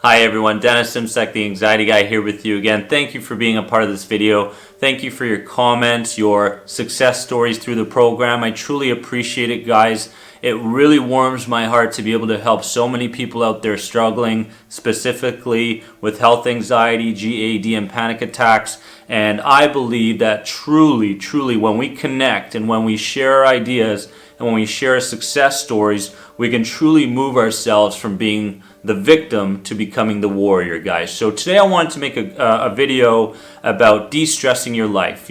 Hi everyone, Dennis Simsek, the Anxiety Guy, here with you again. Thank you for being a part of this video. Thank you for your comments, your success stories through the program. I truly appreciate it, guys. It really warms my heart to be able to help so many people out there struggling, specifically with health anxiety, GAD, and panic attacks. And I believe that truly, when we connect and when we share our ideas and when we share our success stories, we can truly move ourselves from being the victim to becoming the warrior, guys. So today I wanted to make a video about de-stressing your life,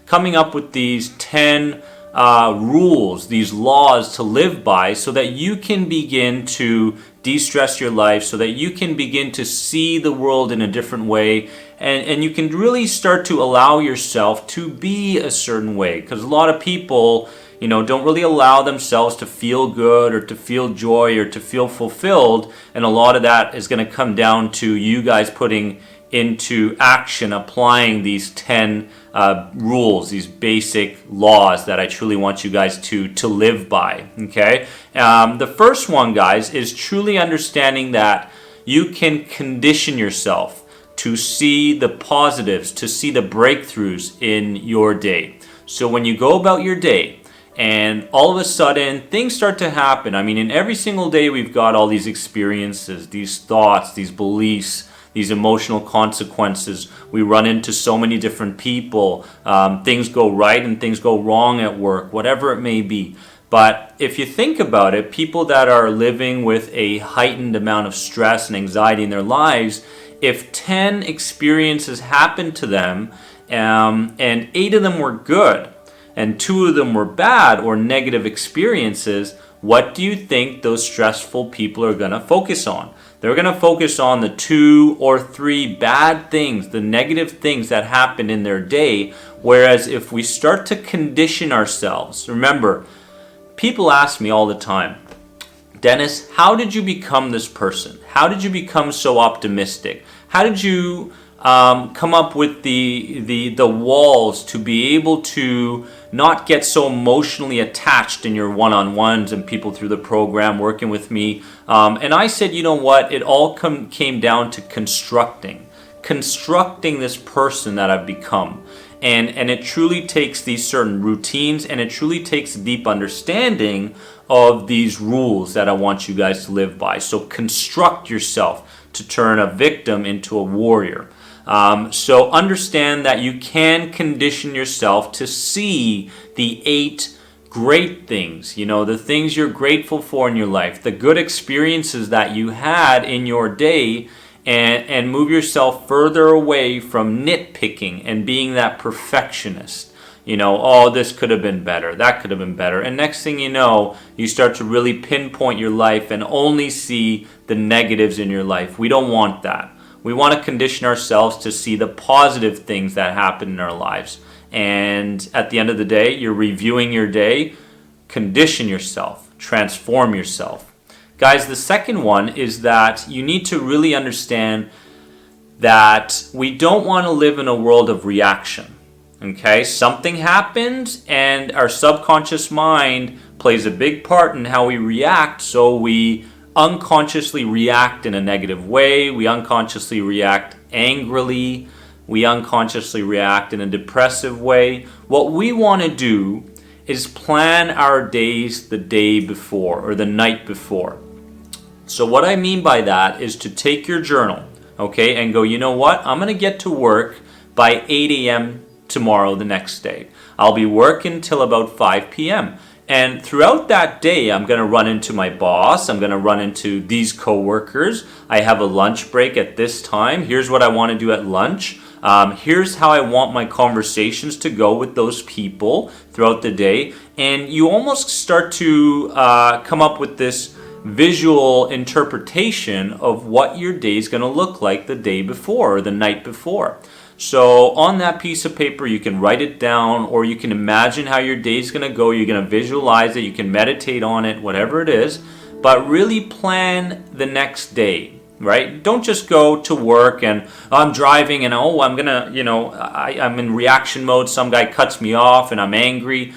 coming up with these 10 rules, these laws to live by so that you can begin to de-stress your life, so that you can begin to see the world in a different way, and you can really start to allow yourself to be a certain way, because a lot of people don't really allow themselves to feel good or to feel joy or to feel fulfilled. And a lot of that is going to come down to you guys putting into action, applying these 10 rules, these basic laws that I truly want you guys to live by, okay? The first one, guys, is truly understanding that you can condition yourself to see the positives, to see the breakthroughs in your day. So when you go about your day, and all of a sudden, things start to happen. I mean, in every single day, we've got all these experiences, these thoughts, these beliefs, these emotional consequences. We run into so many different people. Things go right and things go wrong at work, whatever it may be. But if you think about it, people that are living with a heightened amount of stress and anxiety in their lives, if 10 experiences happened to them and 8 of them were good, and 2 of them were bad or negative experiences, what do you think those stressful people are going to focus on? They're going to focus on the 2 or 3 bad things, the negative things that happened in their day. Whereas if we start to condition ourselves, remember, people ask me all the time, Dennis, how did you become this person? How did you become so optimistic? How did you come up with the walls to be able to not get so emotionally attached in your one-on-ones and people through the program working with me? And I said, you know what? It all came down to constructing this person that I've become. And it truly takes these certain routines, and it truly takes a deep understanding of these rules that I want you guys to live by. So construct yourself to turn a victim into a warrior. So understand that you can condition yourself to see the 8 great things, the things you're grateful for in your life, the good experiences that you had in your day, and move yourself further away from nitpicking and being that perfectionist. Oh, this could have been better, that could have been better. And next thing you know, you start to really pinpoint your life and only see the negatives in your life. We don't want that. We want to condition ourselves to see the positive things that happen in our lives. And at the end of the day, you're reviewing your day. Condition yourself. Transform yourself. Guys, the second one is that you need to really understand that we don't want to live in a world of reaction. Okay? Something happens and our subconscious mind plays a big part in how we react, so we unconsciously react in a negative way. We unconsciously react angrily. We unconsciously react in a depressive way. What we want to do is plan our days the day before or the night before. So what I mean by that is to take your journal, okay, and go, you know what? I'm going to get to work by 8 a.m. tomorrow, the next day. I'll be working till about 5 p.m. And throughout that day, I'm going to run into my boss. I'm going to run into these coworkers. I have a lunch break at this time. Here's what I want to do at lunch. Here's how I want my conversations to go with those people throughout the day. And you almost start to come up with this visual interpretation of what your day is going to look like the day before or the night before. So on that piece of paper, you can write it down, or you can imagine how your day is going to go. You're going to visualize it. You can meditate on it, whatever it is. But really plan the next day, right? Don't just go to work and I'm driving and I'm going to, I'm in reaction mode. Some guy cuts me off and I'm angry.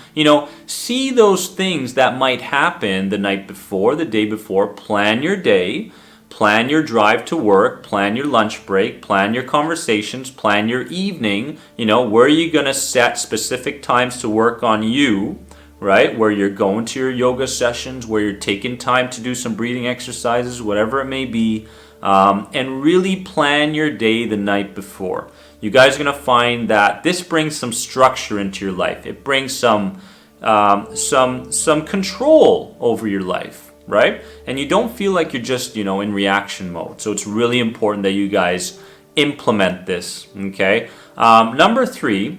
See those things that might happen the night before, the day before. Plan your day. plan your drive to work, plan your lunch break, plan your conversations, plan your evening. Where are you going to set specific times to work on you, right? Where you're going to your yoga sessions, where you're taking time to do some breathing exercises, whatever it may be, and really plan your day the night before. You guys are going to find that this brings some structure into your life. It brings some control over your life, right? And you don't feel like you're just, in reaction mode. So it's really important that you guys implement this, okay? Number 3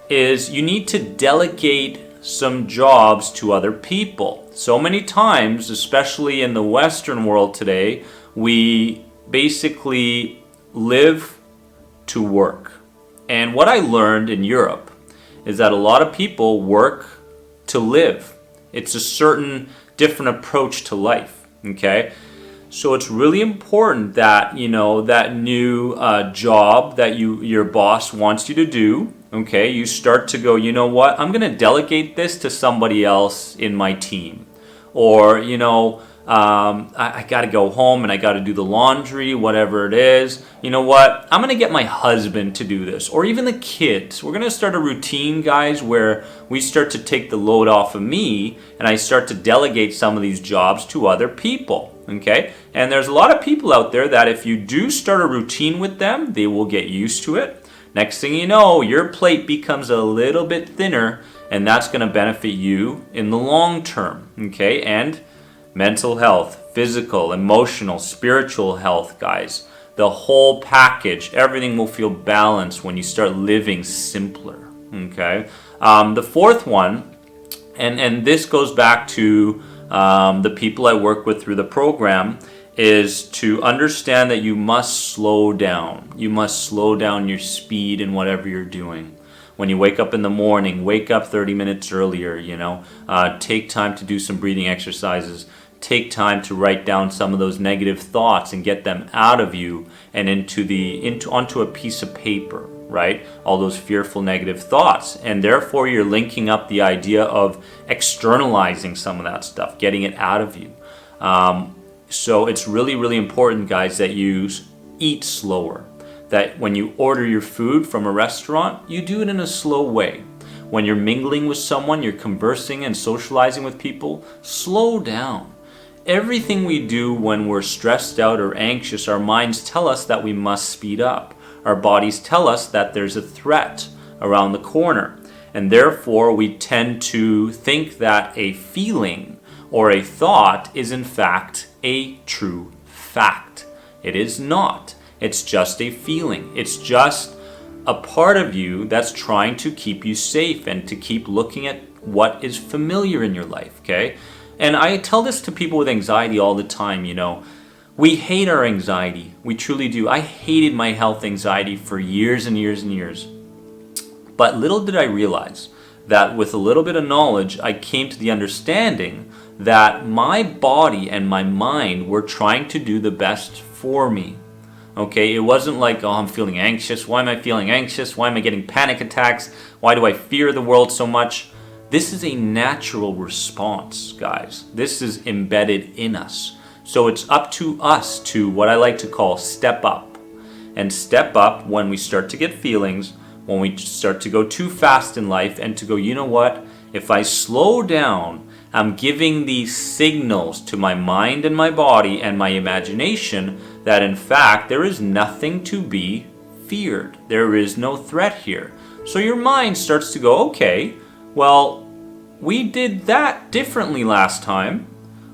is you need to delegate some jobs to other people. So many times, especially in the Western world today, we basically live to work. And what I learned in Europe is that a lot of people work to live. It's a certain different approach to life, okay? So it's really important that, that new job that your boss wants you to do, okay, you start to go, you know what, I'm going to delegate this to somebody else in my team. Or, I got to go home and I got to do the laundry, whatever it is. You know what? I'm going to get my husband to do this, or even the kids. We're going to start a routine, guys, where we start to take the load off of me and I start to delegate some of these jobs to other people, okay? And there's a lot of people out there that if you do start a routine with them, they will get used to it. Next thing you know, your plate becomes a little bit thinner, and that's going to benefit you in the long term, okay? And mental health, physical, emotional, spiritual health, guys. The whole package, everything will feel balanced when you start living simpler, okay? The 4th one, and this goes back to the people I work with through the program, is to understand that you must slow down. You must slow down your speed in whatever you're doing. When you wake up in the morning, wake up 30 minutes earlier, take time to do some breathing exercises. Take time to write down some of those negative thoughts and get them out of you and onto a piece of paper, right? All those fearful negative thoughts. And therefore you're linking up the idea of externalizing some of that stuff, getting it out of you. So it's really, really important, guys, that you eat slower. That when you order your food from a restaurant, you do it in a slow way. When you're mingling with someone, you're conversing and socializing with people, slow down. Everything we do when we're stressed out or anxious, our minds tell us that we must speed up. Our bodies tell us that there's a threat around the corner. And therefore, we tend to think that a feeling or a thought is in fact a true fact. It is not. It's just a feeling. It's just a part of you that's trying to keep you safe and to keep looking at what is familiar in your life, okay? And I tell this to people with anxiety all the time, We hate our anxiety. We truly do. I hated my health anxiety for years and years and years. But little did I realize that with a little bit of knowledge, I came to the understanding that my body and my mind were trying to do the best for me. Okay, it wasn't like, oh, I'm feeling anxious. Why am I feeling anxious? Why am I getting panic attacks? Why do I fear the world so much? This is a natural response, guys. This is embedded in us. So it's up to us to, what I like to call, step up. And step up when we start to get feelings, when we start to go too fast in life, and to go, you know what? If I slow down, I'm giving these signals to my mind and my body and my imagination that in fact there is nothing to be feared. There is no threat here. So your mind starts to go, okay, well, we did that differently last time.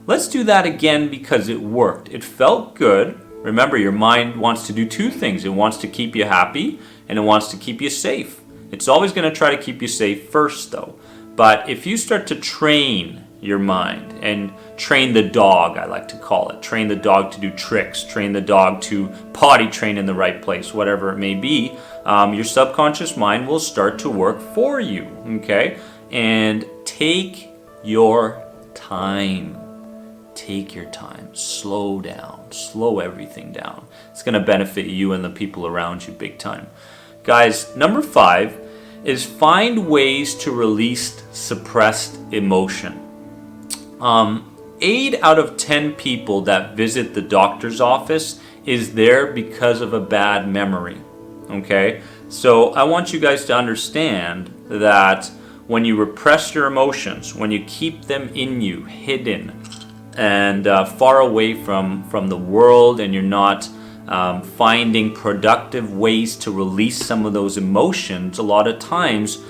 Let's do that again because it worked. It felt good. Remember, your mind wants to do 2 things. It wants to keep you happy and it wants to keep you safe. It's always going to try to keep you safe first, though. But if you start to train your mind and train the dog, I like to call it, train the dog to do tricks, train the dog to potty train in the right place, whatever it may be, your subconscious mind will start to work for you, okay? And take your time. Take your time. Slow down. Slow everything down. It's going to benefit you and the people around you big time. Guys, number 5 is find ways to release suppressed emotion. 8 out of 10 people that visit the doctor's office is there because of a bad memory. Okay? So I want you guys to understand that when you repress your emotions, when you keep them in you, hidden, and far away from the world, and you're not finding productive ways to release some of those emotions, a lot of times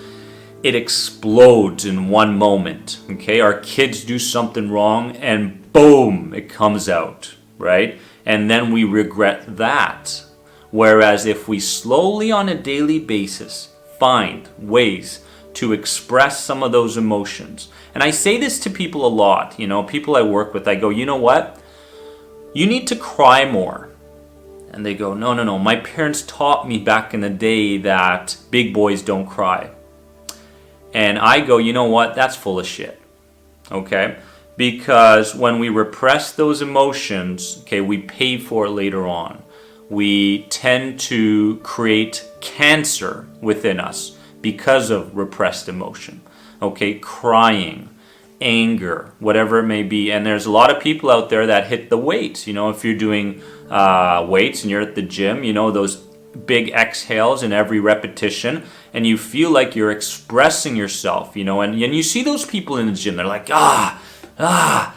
it explodes in one moment. Okay, our kids do something wrong and boom, it comes out, right? And then we regret that. Whereas if we slowly on a daily basis find ways to express some of those emotions, and I say this to people a lot, people I work with, I go, you know what? You need to cry more. And they go, no, my parents taught me back in the day that big boys don't cry. And I go, you know what? That's full of shit. Okay? Because when we repress those emotions, okay, we pay for it later on. We tend to create cancer within us because of repressed emotion. Okay? Crying, anger, whatever it may be. And there's a lot of people out there that hit the weights. If you're doing weights and you're at the gym, those big exhales in every repetition, and you feel like you're expressing yourself, and you see those people in the gym, they're like, why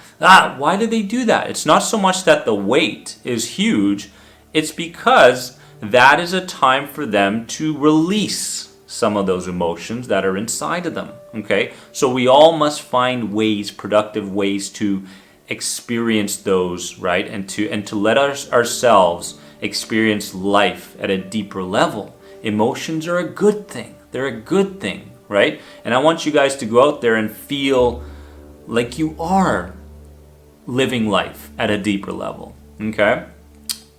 do they do that? It's not so much that the weight is huge, it's because that is a time for them to release some of those emotions that are inside of them. Okay, so we all must find ways, productive ways to experience those, right? And to let ourselves experience life at a deeper level. Emotions are a good thing. They're a good thing, right? And I want you guys to go out there and feel like you are living life at a deeper level. Okay?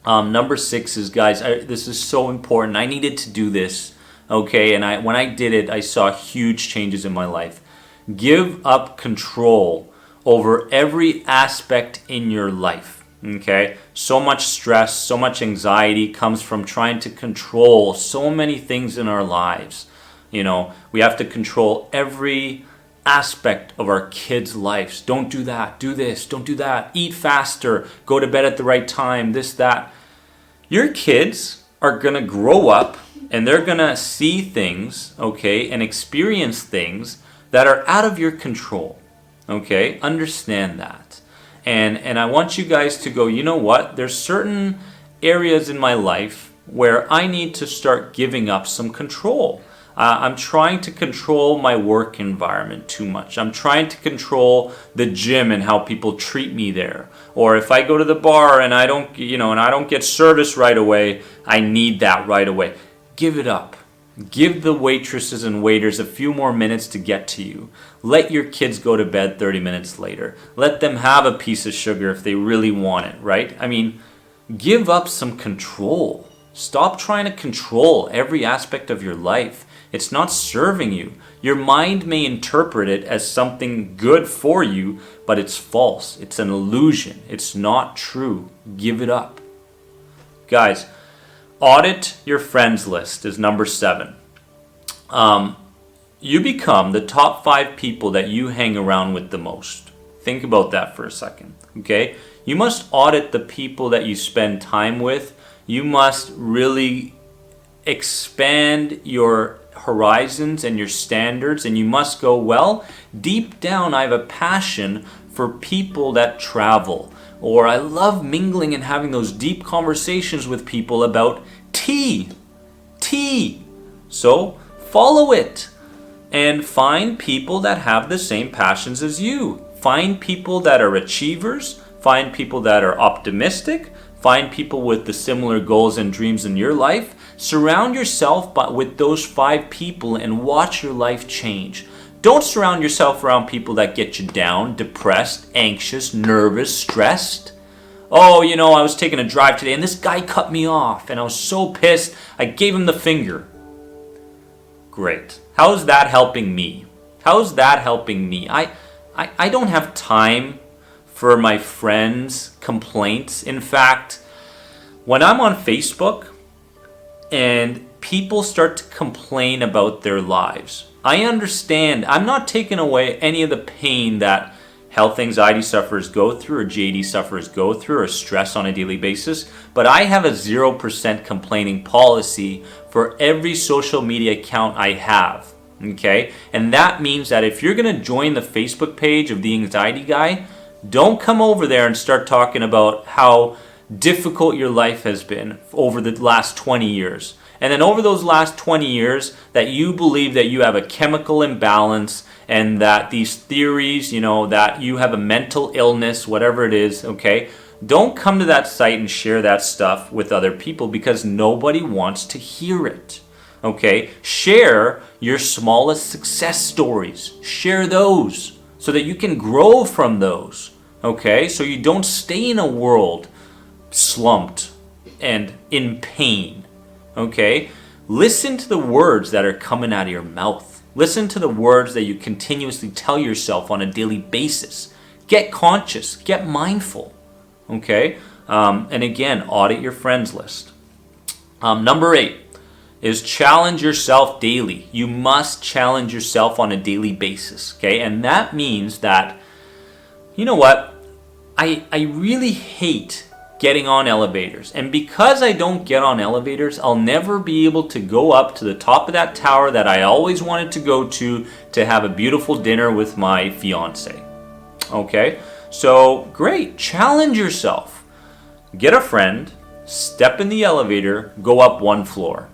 Number 6 is, guys, this is so important. I needed to do this. Okay, and when I did it, I saw huge changes in my life. Give up control over every aspect in your life. Okay, so much stress, so much anxiety comes from trying to control so many things in our lives. We have to control every aspect of our kids' lives. Don't do that, do this, don't do that, eat faster, go to bed at the right time, this, that. Your kids are going to grow up and they're going to see things, okay, and experience things that are out of your control. Okay, understand that. And I want you guys to go, you know what? There's certain areas in my life where I need to start giving up some control. I'm trying to control my work environment too much. I'm trying to control the gym and how people treat me there. Or if I go to the bar and I don't get service right away, I need that right away. Give it up. Give the waitresses and waiters a few more minutes to get to you. Let your kids go to bed 30 minutes later. Let them have a piece of sugar if they really want it, right? I mean, give up some control. Stop trying to control every aspect of your life. It's not serving you. Your mind may interpret it as something good for you, but it's false. It's an illusion. It's not true. Give it up. Guys, audit your friends list is number 7. You become the top 5 people that you hang around with the most. Think about that for a second, okay? You must audit the people that you spend time with. You must really expand your horizons and your standards, and you must go, well, deep down I have a passion for people that travel, or I love mingling and having those deep conversations with people about tea. So follow it and find people that have the same passions as you. Find people that are achievers, find people that are optimistic, find people with the similar goals and dreams in your life. Surround yourself with those 5 people and watch your life change. Don't surround yourself around people that get you down, depressed, anxious, nervous, stressed. Oh, I was taking a drive today and this guy cut me off and I was so pissed, I gave him the finger. Great. How's that helping me? How's that helping me? I don't have time for my friends' complaints. In fact, when I'm on Facebook and people start to complain about their lives, I understand. I'm not taking away any of the pain that health anxiety sufferers go through, or JD sufferers go through, or stress on a daily basis. But I have a 0% complaining policy for every social media account I have. Okay? And that means that if you're going to join the Facebook page of the Anxiety Guy, don't come over there and start talking about how difficult your life has been over the last 20 years. And then over those last 20 years that you believe that you have a chemical imbalance and that these theories, that you have a mental illness, whatever it is, okay? Don't come to that site and share that stuff with other people because nobody wants to hear it, okay? Share your smallest success stories. Share those so that you can grow from those, okay? So you don't stay in a world slumped and in pain. Okay? Listen to the words that are coming out of your mouth. Listen to the words that you continuously tell yourself on a daily basis. Get conscious. Get mindful. Okay? And again, audit your friends list. Number 8 is challenge yourself daily. You must challenge yourself on a daily basis. Okay? And that means that, you know what? I really hate getting on elevators. And because I don't get on elevators, I'll never be able to go up to the top of that tower that I always wanted to go to have a beautiful dinner with my fiance. Okay? So, great. Challenge yourself. Get a friend, step in the elevator, go up one floor.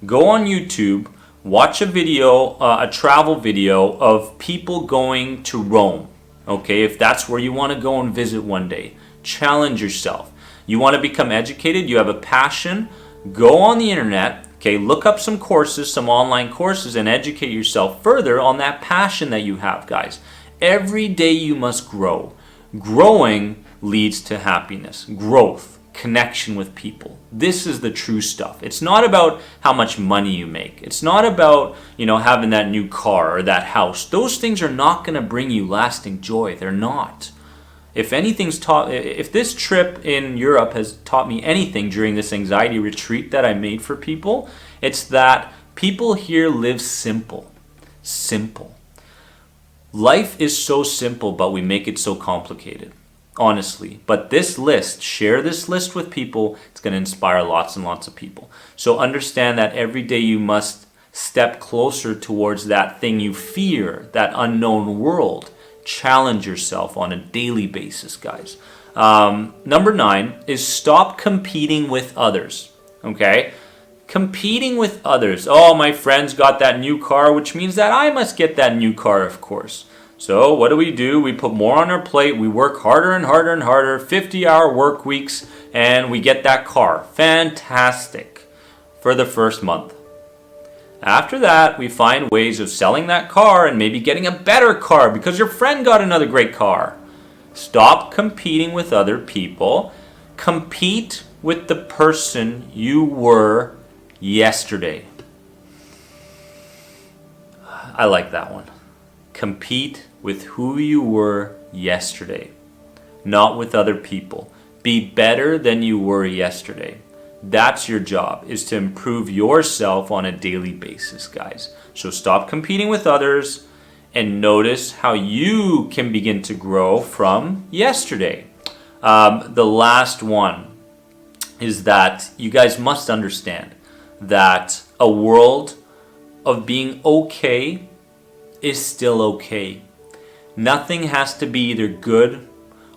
Go on YouTube, watch a video, a travel video of people going to Rome. Okay? If that's where you want to go and visit one day. Challenge yourself. You want to become educated, you have a passion, go on the internet, okay, look up some courses, some online courses, and educate yourself further on that passion that you have, guys. Every day you must grow. Growing leads to happiness, growth, connection with people. This is the true stuff. It's not about how much money you make. It's not about, having that new car or that house. Those things are not going to bring you lasting joy. They're not. If this trip in Europe has taught me anything during this anxiety retreat that I made for people, it's that people here live simple. Simple. Life is so simple, but we make it so complicated, honestly. But this list, share this list with people, it's going to inspire lots and lots of people. So understand that every day you must step closer towards that thing you fear, that unknown world. Challenge yourself on a daily basis, guys. Number 9 is stop competing with others. Okay? Competing with others. Oh, my friend's got that new car, which means that I must get that new car, of course. So what do? We put more on our plate. We work harder and harder and harder, 50-hour work weeks, and we get that car. Fantastic. For the first month. After that, we find ways of selling that car and maybe getting a better car because your friend got another great car. Stop competing with other people. Compete with the person you were yesterday. I like that one. Compete with who you were yesterday, not with other people. Be better than you were yesterday. That's your job, is to improve yourself on a daily basis, guys. So stop competing with others and notice how you can begin to grow from yesterday. The last one is that you guys must understand that a world of being okay is still okay. Nothing has to be either good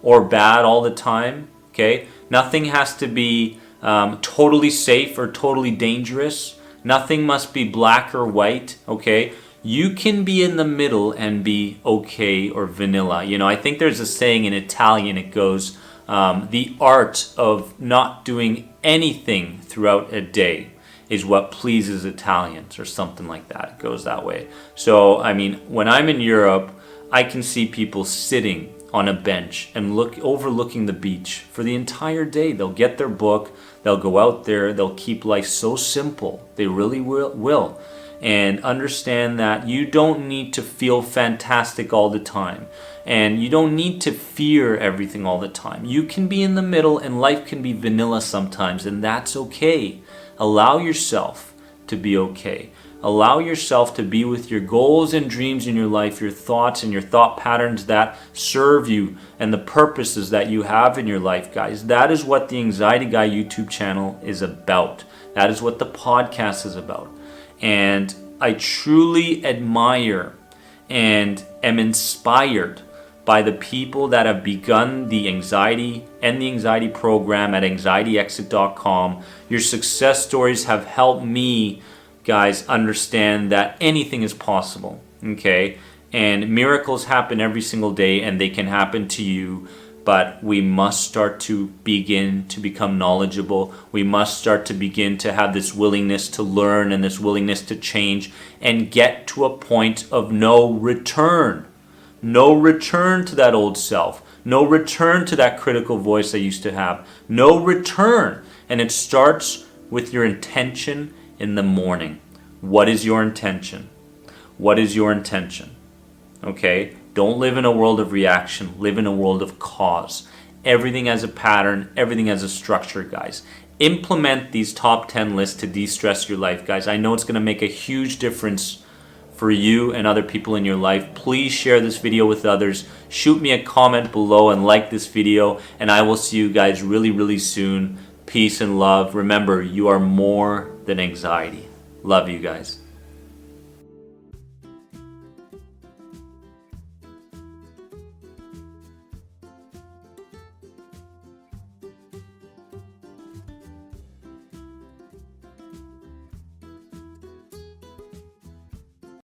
or bad all the time, okay? Nothing has to be totally safe or totally dangerous. Nothing must be black or white, okay? You can be in the middle and be okay or vanilla. I think there's a saying in Italian, it goes, the art of not doing anything throughout a day is what pleases Italians, or something like that. It goes that way. So, when I'm in Europe, I can see people sitting on a bench and overlooking the beach for the entire day. They'll get their book, they'll go out there, they'll keep life so simple. They really will. And understand that you don't need to feel fantastic all the time. And you don't need to fear everything all the time. You can be in the middle, and life can be vanilla sometimes, and that's okay. Allow yourself to be okay. Allow yourself to be with your goals and dreams in your life, your thoughts and your thought patterns that serve you, and the purposes that you have in your life, guys. That is what the Anxiety Guy YouTube channel is about. That is what the podcast is about. And I truly admire and am inspired by the people that have begun the anxiety and the anxiety program at anxietyexit.com. Your success stories have helped me, guys, understand that anything is possible, okay? And miracles happen every single day, and they can happen to you, but we must start to begin to become knowledgeable. We must start to begin to have this willingness to learn and this willingness to change and get to a point of no return. No return to that old self. No return to that critical voice I used to have. No return. And it starts with your intention in the morning. What is your intention? What is your intention? Okay? Don't live in a world of reaction. Live in a world of cause. Everything has a pattern. Everything has a structure, guys. Implement these top 10 lists to de-stress your life, guys. I know it's going to make a huge difference for you and other people in your life. Please share this video with others. Shoot me a comment below and like this video. And I will see you guys really, really soon. Peace and love. Remember, you are more than anxiety. Love you guys.